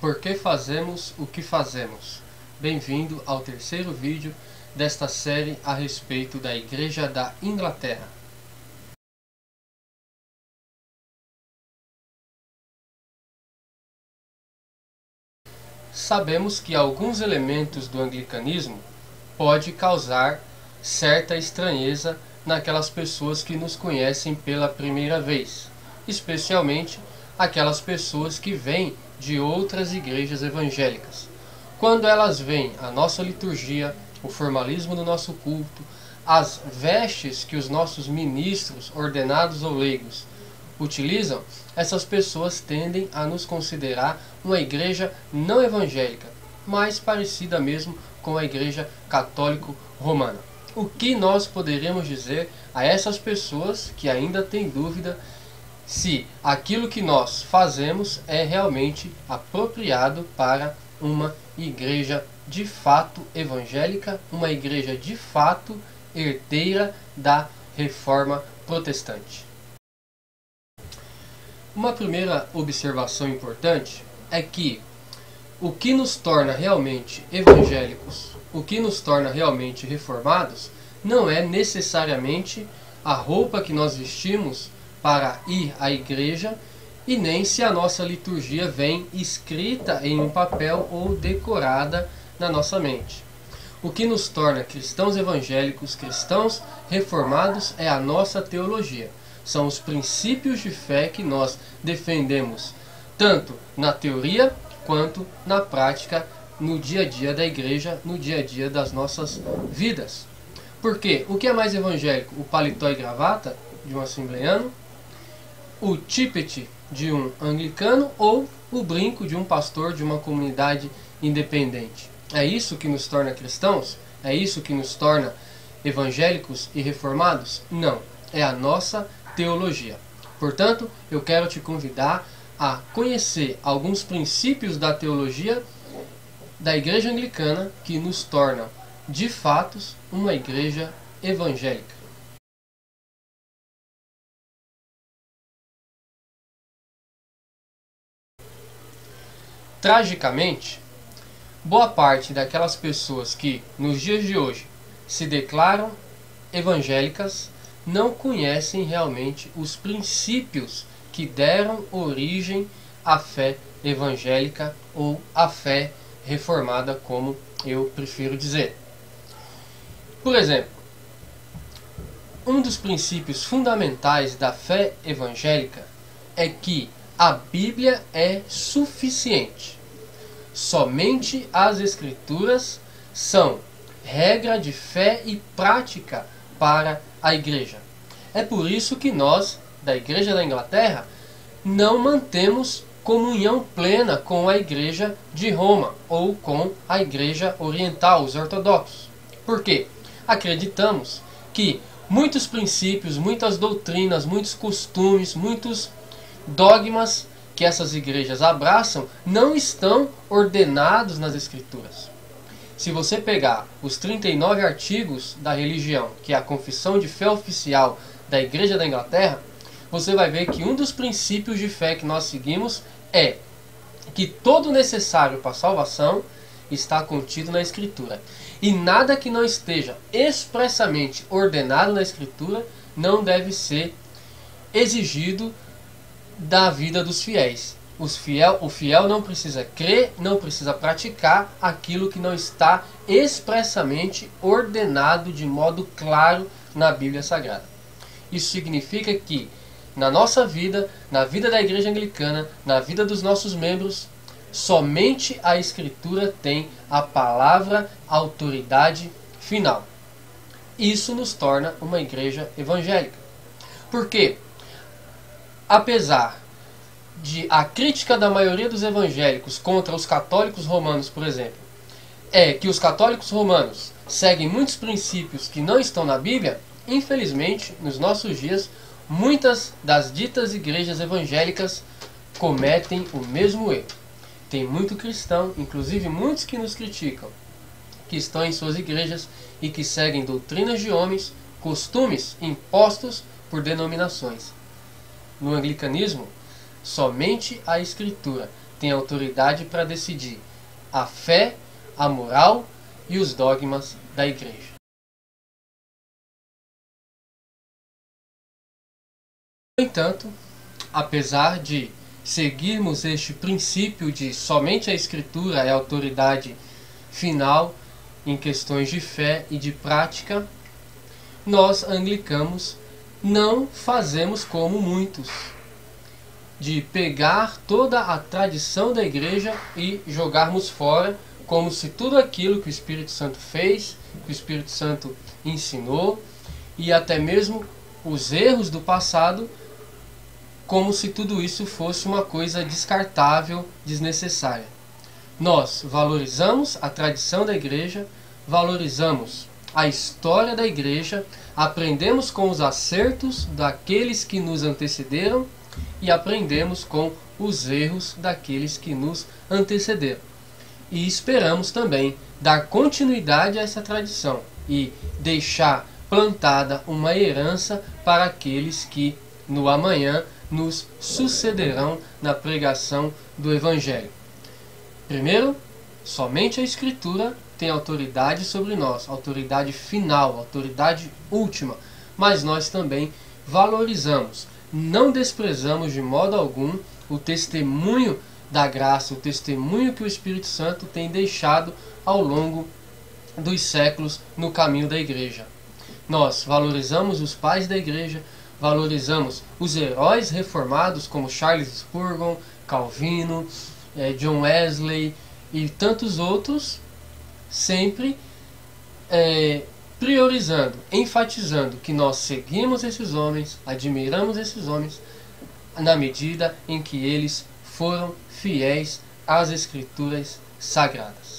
Por que fazemos o que fazemos? Bem-vindo ao terceiro vídeo desta série a respeito da Igreja da Inglaterra. Sabemos que alguns elementos do anglicanismo podem causar certa estranheza naquelas pessoas que nos conhecem pela primeira vez, especialmente aquelas pessoas que vêm de outras igrejas evangélicas. Quando elas veem a nossa liturgia, o formalismo do nosso culto, as vestes que os nossos ministros, ordenados ou leigos, utilizam, essas pessoas tendem a nos considerar uma igreja não evangélica, mais parecida mesmo com a igreja católico-romana. O que nós poderíamos dizer a essas pessoas que ainda têm dúvida se aquilo que nós fazemos é realmente apropriado para uma igreja de fato evangélica, uma igreja de fato herdeira da Reforma Protestante? Uma primeira observação importante é que o que nos torna realmente evangélicos, o que nos torna realmente reformados, não é necessariamente a roupa que nós vestimos para ir à igreja e nem se a nossa liturgia vem escrita em um papel ou decorada na nossa mente. O que nos torna cristãos evangélicos, cristãos reformados, é a nossa teologia. São os princípios de fé que nós defendemos, tanto na teoria quanto na prática, no dia a dia da igreja, no dia a dia das nossas vidas. Porque o que é mais evangélico? O paletó e gravata de um assembleano, o tippet de um anglicano ou o brinco de um pastor de uma comunidade independente? É isso que nos torna cristãos? É isso que nos torna evangélicos e reformados? Não, é a nossa teologia. Portanto, eu quero te convidar a conhecer alguns princípios da teologia da Igreja Anglicana que nos tornam, de fato, uma igreja evangélica. Tragicamente, boa parte daquelas pessoas que, nos dias de hoje, se declaram evangélicas não conhecem realmente os princípios que deram origem à fé evangélica ou à fé reformada, como eu prefiro dizer. Por exemplo, um dos princípios fundamentais da fé evangélica é que a Bíblia é suficiente. Somente as Escrituras são regra de fé e prática para a igreja. É por isso que nós, da Igreja da Inglaterra, não mantemos comunhão plena com a Igreja de Roma ou com a Igreja Oriental, os ortodoxos. Por quê? Acreditamos que muitos princípios, muitas doutrinas, muitos costumes, muitos dogmas que essas igrejas abraçam não estão ordenados nas Escrituras. Se você pegar os 39 artigos da religião, que é a confissão de fé oficial da Igreja da Inglaterra, você vai ver que um dos princípios de fé que nós seguimos é que todo o necessário para a salvação está contido na Escritura. E nada que não esteja expressamente ordenado na Escritura não deve ser exigido da vida dos fiéis. O fiel não precisa crer, não precisa praticar aquilo que não está expressamente ordenado de modo claro na Bíblia Sagrada. Isso significa que na nossa vida, na vida da Igreja Anglicana, na vida dos nossos membros, somente a Escritura tem a palavra, a autoridade final. Isso nos torna uma igreja evangélica. Por quê? Apesar de a crítica da maioria dos evangélicos contra os católicos romanos, por exemplo, é que os católicos romanos seguem muitos princípios que não estão na Bíblia, infelizmente, nos nossos dias, muitas das ditas igrejas evangélicas cometem o mesmo erro. Tem muito cristão, inclusive muitos que nos criticam, que estão em suas igrejas e que seguem doutrinas de homens, costumes impostos por denominações. No anglicanismo, somente a Escritura tem autoridade para decidir a fé, a moral e os dogmas da Igreja. No entanto, apesar de seguirmos este princípio de somente a Escritura é a autoridade final em questões de fé e de prática, nós anglicanos não fazemos como muitos, de pegar toda a tradição da Igreja e jogarmos fora, como se tudo aquilo que o Espírito Santo fez, que o Espírito Santo ensinou, e até mesmo os erros do passado, como se tudo isso fosse uma coisa descartável, desnecessária. Nós valorizamos a tradição da Igreja, valorizamos a história da Igreja, aprendemos com os acertos daqueles que nos antecederam e aprendemos com os erros daqueles que nos antecederam. E esperamos também dar continuidade a essa tradição e deixar plantada uma herança para aqueles que no amanhã nos sucederão na pregação do Evangelho. Primeiro, somente a Escritura tem autoridade sobre nós, autoridade final, autoridade última, mas nós também valorizamos, não desprezamos de modo algum o testemunho da graça, o testemunho que o Espírito Santo tem deixado ao longo dos séculos no caminho da Igreja. Nós valorizamos os pais da Igreja, valorizamos os heróis reformados como Charles Spurgeon, Calvino, John Wesley e tantos outros, sempre priorizando, enfatizando que nós seguimos esses homens, admiramos esses homens, na medida em que eles foram fiéis às Escrituras Sagradas.